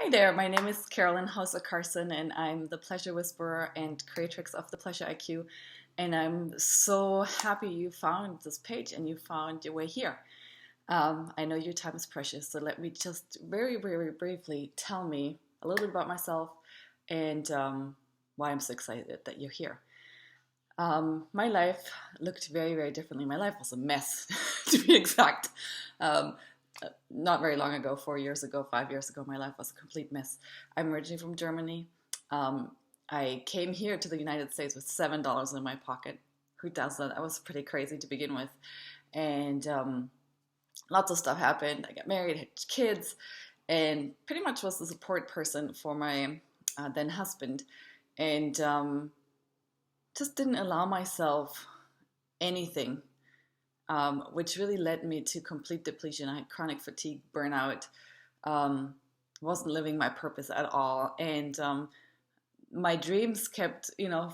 Hi there, my name is Carolyn Hauser Carson, and I'm the Pleasure Whisperer and creatrix of the Pleasure IQ. And I'm so happy you found this page and you found your way here. I know your time is precious, so let me just very, very briefly tell me a little bit about myself and why I'm so excited that you're here. My life looked very, very differently. My life was a mess, to be exact. Um, Not very long ago, 4 years ago, 5 years ago, my life was a complete mess. I'm originally from Germany. Um, I came here to the United States with $7 in my pocket. Who does that? I was pretty crazy to begin with. And lots of stuff happened. I got married, had kids, and pretty much was the support person for my then husband. And just didn't allow myself anything, which really led me to complete depletion. I had chronic fatigue, burnout, um, wasn't living my purpose at all, and my dreams kept,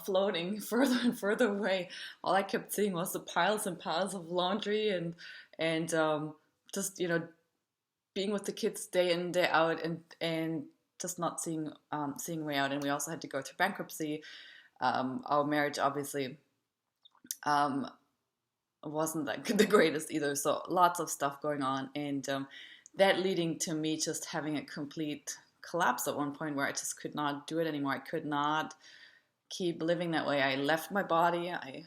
floating further and further away. All I kept seeing was the piles and piles of laundry and just being with the kids day in day out, and just not seeing a way out. And we also had to go through bankruptcy. Our marriage obviously um, wasn't like the greatest either. So lots of stuff going on, and that leading to me just having a complete collapse at one point where I just could not do it anymore. I could not keep living that way. I left my body. I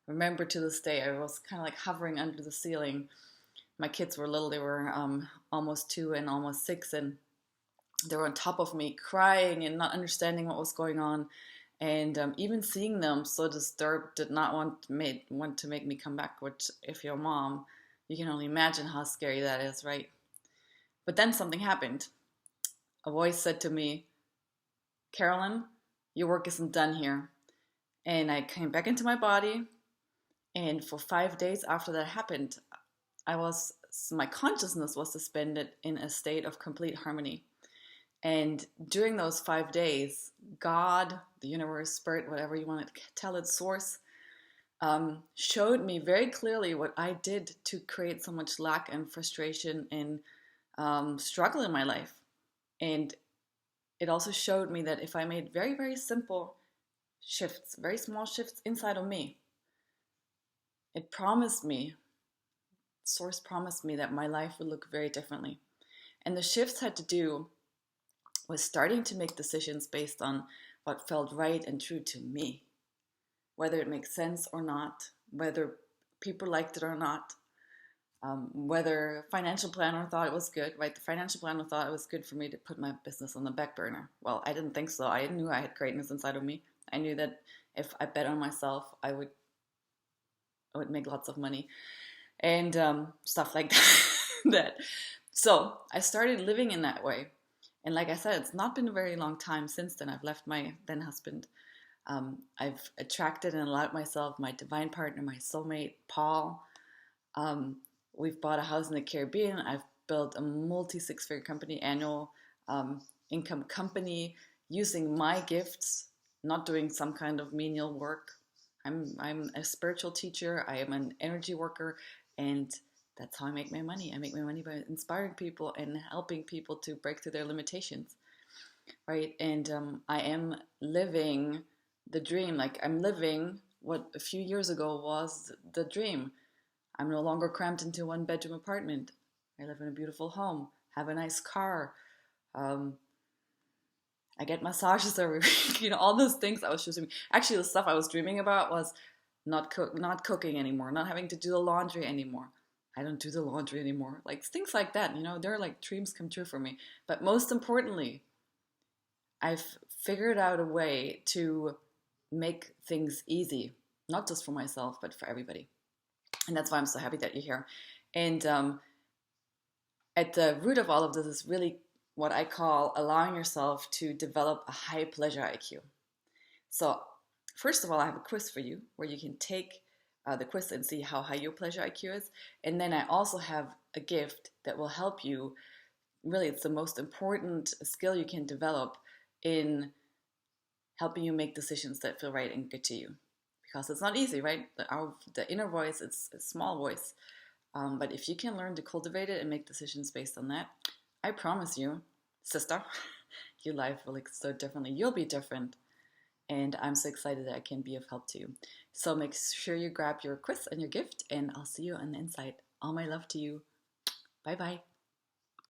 remember to this day I was kind of like hovering under the ceiling. My kids were little. They were almost 2 and almost 6, and they were on top of me crying and not understanding what was going on. And even seeing them so disturbed did not want to make me come back, which, if you're a mom, you can only imagine how scary that is, right? But then something happened. A voice said to me, Carolyn, your work isn't done here. And I came back into my body, and for 5 days after that happened, my consciousness was suspended in a state of complete harmony. And during those 5 days, God, the universe, spirit, whatever you want to tell it, source, showed me very clearly what I did to create so much lack and frustration and struggle in my life. And it also showed me that if I made very, very simple shifts, very small shifts inside of me, it promised me, source promised me that my life would look very differently. And the shifts had to do was starting to make decisions based on what felt right and true to me, whether it makes sense or not, whether people liked it or not, whether financial planner thought it was good, right? The financial planner thought it was good for me to put my business on the back burner. Well, I didn't think so. I knew I had greatness inside of me. I knew that if I bet on myself, I would make lots of money and stuff like that. So I started living in that way. And like I said, it's not been a very long time since then. I've left my then husband. I've attracted and allowed myself my divine partner, my soulmate, Paul. We've bought a house in the Caribbean. I've built a multi six-figure company, annual income company, using my gifts, not doing some kind of menial work. I'm a spiritual teacher. I am an energy worker, and that's how I make my money. I make my money by inspiring people and helping people to break through their limitations, right? And I am living the dream. Like, I'm living what a few years ago was the dream. I'm no longer cramped into a one-bedroom apartment. I live in a beautiful home, have a nice car. Um, I get massages every week. All those things I was just dreaming. Actually, the stuff I was dreaming about was not cooking anymore, not having to do the laundry anymore. I don't do the laundry anymore. Like things like that, they're like dreams come true for me. But most importantly, I've figured out a way to make things easy, not just for myself, but for everybody. And that's why I'm so happy that you're here. And at the root of all of this is really what I call allowing yourself to develop a high pleasure IQ. So, first of all, I have a quiz for you where you can take the quiz and see how high your pleasure IQ is. And then I also have a gift that will help you. Really, it's the most important skill you can develop in helping you make decisions that feel right and good to you. Because it's not easy, right? The inner voice, it's a small voice. But if you can learn to cultivate it and make decisions based on that, I promise you, sister, your life will look so differently. You'll be different. And I'm so excited that I can be of help to you. So make sure you grab your quiz and your gift, and I'll see you on the inside. All my love to you. Bye bye.